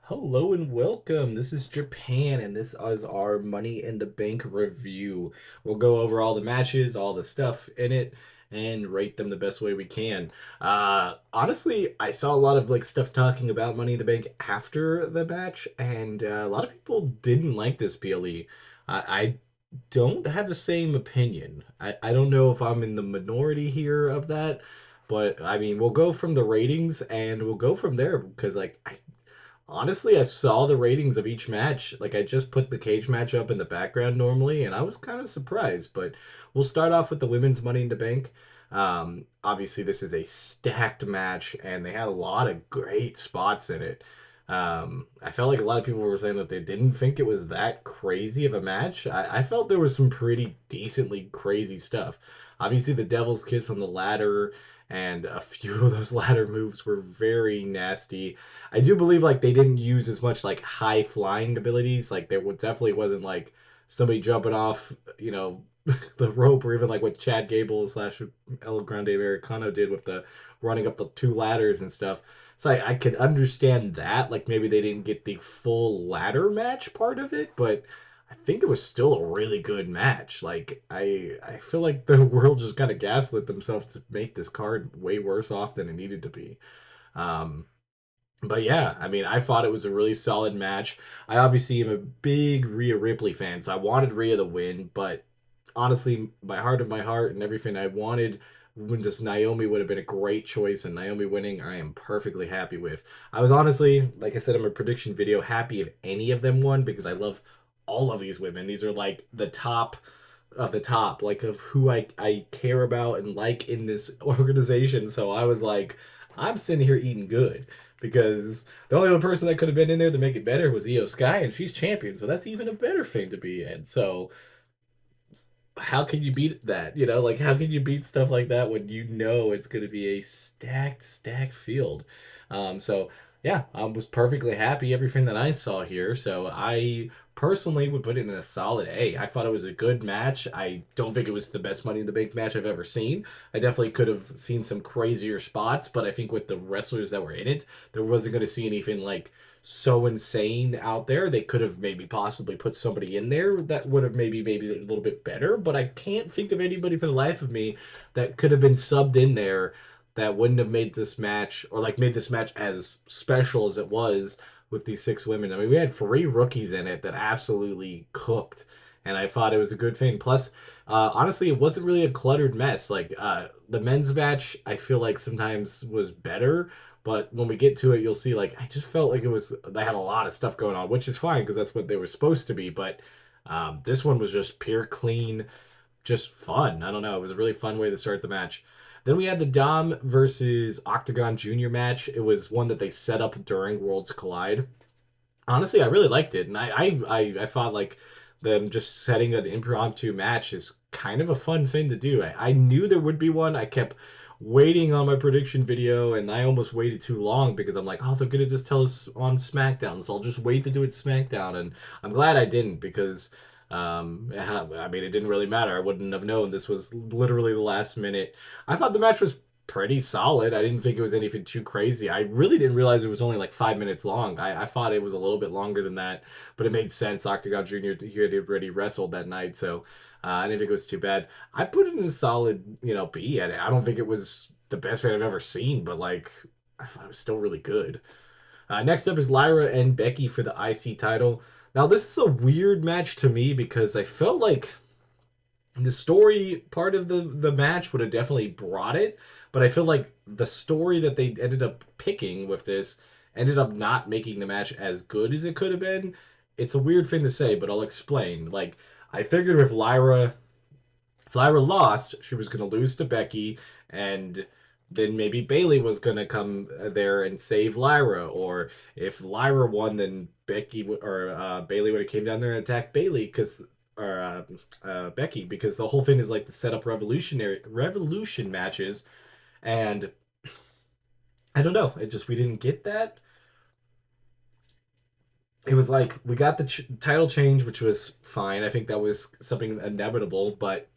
Hello and welcome. This is Japan, and this is our Money in the Bank review. We'll go over all the matches, all the stuff in it, and rate them the best way we can. Honestly, I saw a lot of stuff talking about Money in the Bank after the match, and a lot of people didn't like this PLE. I don't have the same opinion. I don't know if I'm in the minority here of that, but I mean, we'll go from the ratings and we'll go from there because honestly, I saw the ratings of each match. Like, I just put the cage match up in the background normally, and I was kind of surprised. But we'll start off with the women's Money in the Bank. Obviously, this is a stacked match, and they had a lot of great spots in it. I felt like a lot of people were saying that they didn't think it was that crazy of a match. I felt there was some pretty decently crazy stuff. Obviously, the Devil's Kiss on the ladder and a few of those ladder moves were very nasty. I do believe they didn't use as much high flying abilities. Like there definitely wasn't somebody jumping off, the rope, or even like what Chad Gable slash El Grande Americano did with the running up the two ladders and stuff. So I could understand that. Like maybe they didn't get the full ladder match part of it, but I think it was still a really good match. Like I feel like the world just kind of gaslit themselves to make this card way worse off than it needed to be. Um, but yeah, I mean, I thought it was a really solid match. I obviously am a big Rhea Ripley fan, so I wanted Rhea to win, but honestly, my heart of my heart and everything I wanted when just Naomi would have been a great choice, and Naomi winning, I am perfectly happy with. I was honestly, like I said in my prediction video, happy if any of them won because I love all of these women. These are like the top of the top, like of who I care about and like in this organization. So I was like, I'm sitting here eating good because the only other person that could have been in there to make it better was Io Sky, and she's champion, so that's even a better thing to be in. So how can you beat that? Like how can you beat stuff like that when you know it's going to be a stacked field? So yeah, I was perfectly happy everything that I saw here. So I personally would put it in a solid A. I thought it was a good match. I don't think it was the best Money in the Bank match I've ever seen. I definitely could have seen some crazier spots, but I think with the wrestlers that were in it, there wasn't going to see anything so insane out there. They could have maybe possibly put somebody in there that would have maybe a little bit better, but I can't think of anybody for the life of me that could have been subbed in there that wouldn't have made this match or made this match as special as it was with these six women. I mean, we had three rookies in it that absolutely cooked, and I thought it was a good thing. Plus, honestly, it wasn't really a cluttered mess. The men's match, I feel like sometimes was better, but when we get to it, you'll see I just felt like they had a lot of stuff going on, which is fine because that's what they were supposed to be. But this one was just pure clean, just fun. I don't know. It was a really fun way to start the match. Then we had the Dom versus Octagon Junior match. It was one that they set up during Worlds Collide. Honestly, I really liked it, and I thought them just setting an impromptu match is kind of a fun thing to do. I knew there would be one. I kept waiting on my prediction video, and I almost waited too long because I'm like, oh, they're gonna just tell us on SmackDown, so I'll just wait to do it SmackDown, and I'm glad I didn't because. I mean, it didn't really matter. I wouldn't have known. This was literally the last minute. I thought the match was pretty solid. I didn't think it was anything too crazy. I really didn't realize it was only 5 minutes long. I thought it was a little bit longer than that, but it made sense. Octagon Jr. He had already wrestled that night, so I didn't think it was too bad. I put it in a solid, B. I don't think it was the best fight I've ever seen, but I thought it was still really good. Next up is Lyra and Becky for the IC title. Now, this is a weird match to me because I felt like the story part of the match would have definitely brought it, but I feel like the story that they ended up picking with this ended up not making the match as good as it could have been. It's a weird thing to say, but I'll explain. I figured with Lyra, if Lyra lost, she was going to lose to Becky, and then maybe Bailey was going to come there and save Lyra, or if Lyra won, then Bailey would have came down there and attacked Bailey because or Becky, because the whole thing is to set up revolution matches, and I don't know, it just we didn't get that. It was we got the title change, which was fine. I think that was something inevitable, but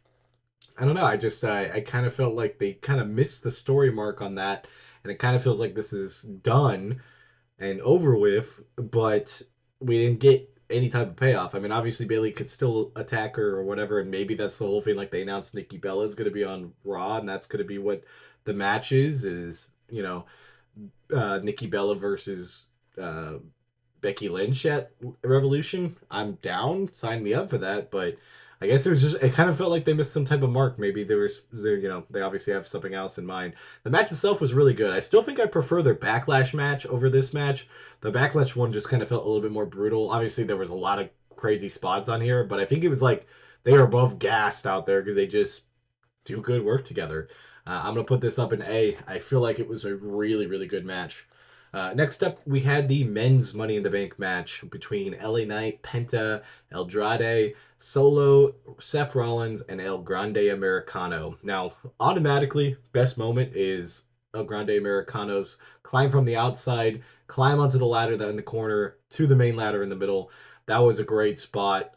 I don't know. I kind of felt like they kind of missed the story mark on that, and it kind of feels like this is done. and over with, but we didn't get any type of payoff. I mean, obviously Bailey could still attack her or whatever, and maybe that's the whole thing. Like they announced Nikki Bella is going to be on Raw, and that's going to be what the match is Nikki Bella versus uh, Becky Lynch at Revolution. I'm down. Sign me up for that. But I guess it kind of felt like they missed some type of mark. Maybe they obviously have something else in mind. The match itself was really good. I still think I prefer their Backlash match over this match. The Backlash one just kind of felt a little bit more brutal. Obviously, there was a lot of crazy spots on here, but I think it was like they were both gassed out there because they just do good work together. I'm gonna put this up in A. I feel like it was a really, really good match. Next up, we had the men's Money in the Bank match between LA Knight, Penta, Andrade, Solo, Seth Rollins, and El Grande Americano. Now, automatically, best moment is El Grande Americano's climb from the outside, climb onto the ladder that in the corner to the main ladder in the middle. That was a great spot.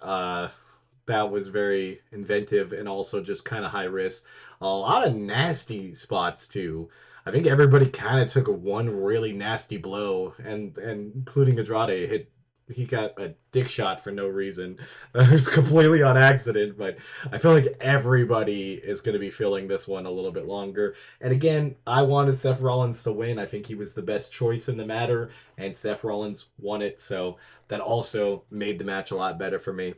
That was very inventive and also just kind of high risk. A lot of nasty spots too. I think everybody kind of took a one really nasty blow, and including Andrade hit. He got a dick shot for no reason. That was completely on accident, but I feel like everybody is going to be feeling this one a little bit longer. And again, I wanted Seth Rollins to win. I think he was the best choice in the matter, and Seth Rollins won it, so that also made the match a lot better for me.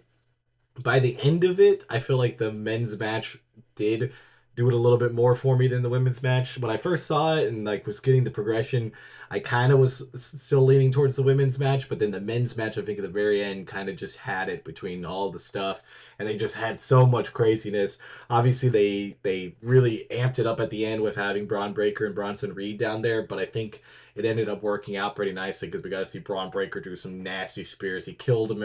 By the end of it, I feel like the men's match did do it a little bit more for me than the women's match. When I first saw it and like was getting the progression, I kind of was still leaning towards the women's match, but then the men's match, I think at the very end, kind of just had it between all the stuff, and they just had so much craziness. Obviously, they really amped it up at the end with having Braun Breaker and Bronson Reed down there, but I think it ended up working out pretty nicely because we got to see Braun Breaker do some nasty spears. He killed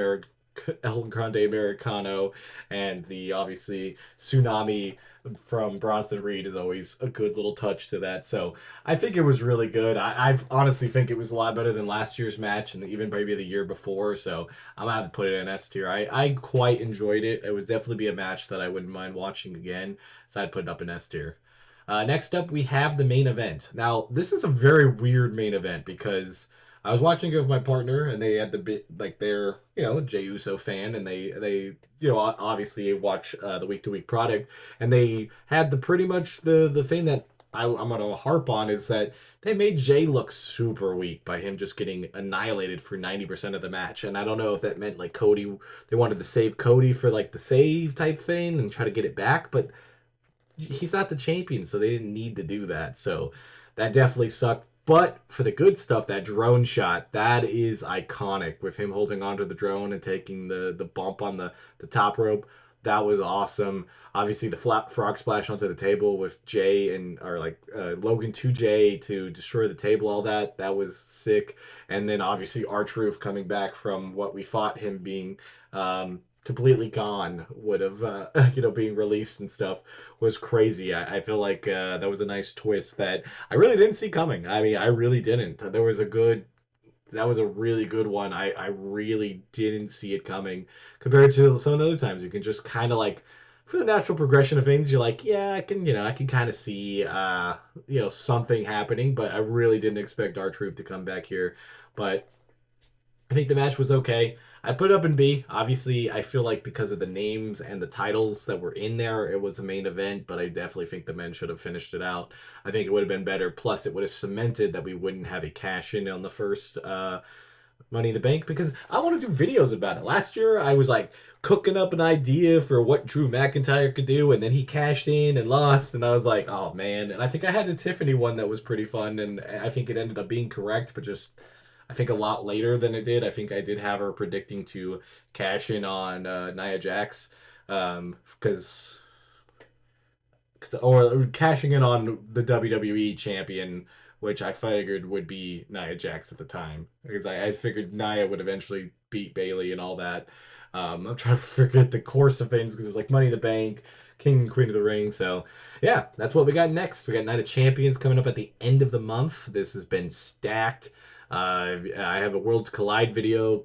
El Grande Americano, and the obviously tsunami from Bronson Reed is always a good little touch to that. So I think it was really good. I honestly think it was a lot better than last year's match and even maybe the year before. So I'm gonna have to put it in S tier. I quite enjoyed it. It would definitely be a match that I wouldn't mind watching again. So I'd put it up in S tier. Next up, we have the main event. Now, this is a very weird main event because I was watching it with my partner, and they had the bit like they're Jey Uso fan, and they obviously watch the week to week product, and they had the pretty much the thing that I'm gonna harp on is that they made Jey look super weak by him just getting annihilated for 90% of the match, and I don't know if that meant like Cody, they wanted to save Cody for like the save type thing and try to get it back, but he's not the champion, so they didn't need to do that. So that definitely sucked. But for the good stuff, that drone shot, that is iconic with him holding onto the drone and taking the bump on the top rope. That was awesome. Obviously, the flat frog splash onto the table with Jay and or like Logan to Jay to destroy the table, all that was sick. And then obviously R-Truth coming back from what we thought him being completely gone would have being released and stuff was crazy. I feel like that was a nice twist that I really didn't see coming. I mean, I really didn't. That was a really good one. I really didn't see it coming compared to some of the other times. You can just kind of like, for the natural progression of things, you're like, yeah, I can kind of see, something happening, but I really didn't expect R-Truth to come back here. But I think the match was okay. I put it up in B. Obviously, I feel like because of the names and the titles that were in there, it was a main event, but I definitely think the men should have finished it out. I think it would have been better. Plus, it would have cemented that we wouldn't have a cash in on the first Money in the Bank because I want to do videos about it. Last year, I was like cooking up an idea for what Drew McIntyre could do, and then he cashed in and lost, and I was like, oh man. And I think I had the Tiffany one that was pretty fun, and I think it ended up being correct, but just I think a lot later than it did. I think I did have her predicting to cash in on Nia Jax because or cashing in on the WWE champion, which I figured would be Nia Jax at the time because I figured Nia would eventually beat Bailey and all that. I'm trying to forget the course of things because it was like Money in the Bank, King and Queen of the Ring. So yeah, that's what we got next. We got Night of Champions coming up at the end of the month. This has been stacked. I have a Worlds Collide video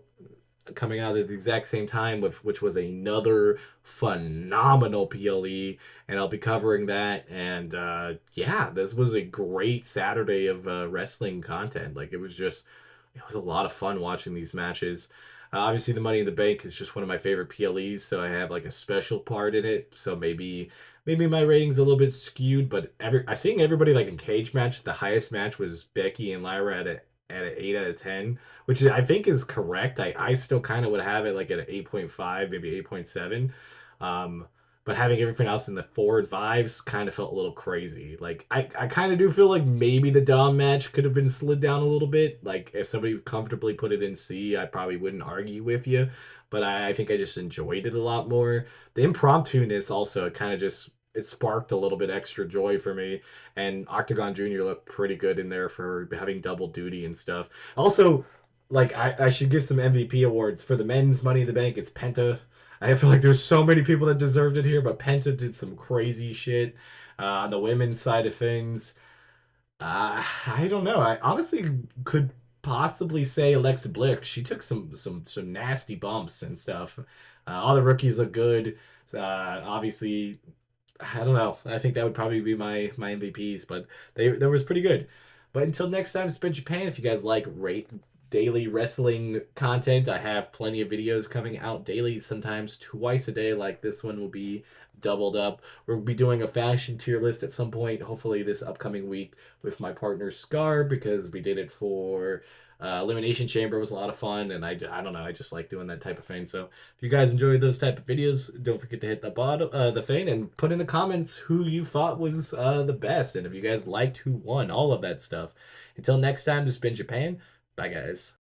coming out at the exact same time, with which was another phenomenal PLE, and I'll be covering that. And yeah, this was a great Saturday of wrestling content. Like it was just it was a lot of fun watching these matches. Obviously, the Money in the Bank is just one of my favorite PLEs, so I have like a special part in it. So maybe my rating's a little bit skewed, but I seeing everybody like in cage match. The highest match was Becky and Lyra at an 8 out of 10, which I think is correct. I still kind of would have it like at an 8.5, maybe 8.7. Um, but having everything else in the 4 and 5s kind of felt a little crazy. Like I kind of do feel like maybe the Dom match could have been slid down a little bit. Like if somebody comfortably put it in C, I probably wouldn't argue with you. But I think I just enjoyed it a lot more. The impromptu-ness also kind of just it sparked a little bit extra joy for me. And Octagon Jr. looked pretty good in there for having double duty and stuff. Also, like I should give some MVP awards for the men's Money in the Bank. It's Penta. I feel like there's so many people that deserved it here, but Penta did some crazy shit. On the women's side of things, I don't know. I honestly could possibly say Alexa Bliss. She took some nasty bumps and stuff. All the rookies look good. Obviously, I don't know. I think that would probably be my MVPs, but they was pretty good. But until next time, it's been Japan. If you guys like rate daily wrestling content, I have plenty of videos coming out daily, sometimes twice a day. Like this one will be doubled up. We'll be doing a fashion tier list at some point, hopefully this upcoming week with my partner Scar, because we did it for Elimination Chamber. It was a lot of fun, and I don't know, I just like doing that type of thing. So if you guys enjoy those type of videos, don't forget to hit the bottom the thing and put in the comments who you thought was the best, and if you guys liked who won, all of that stuff. Until next time, this has been Japan. Bye guys.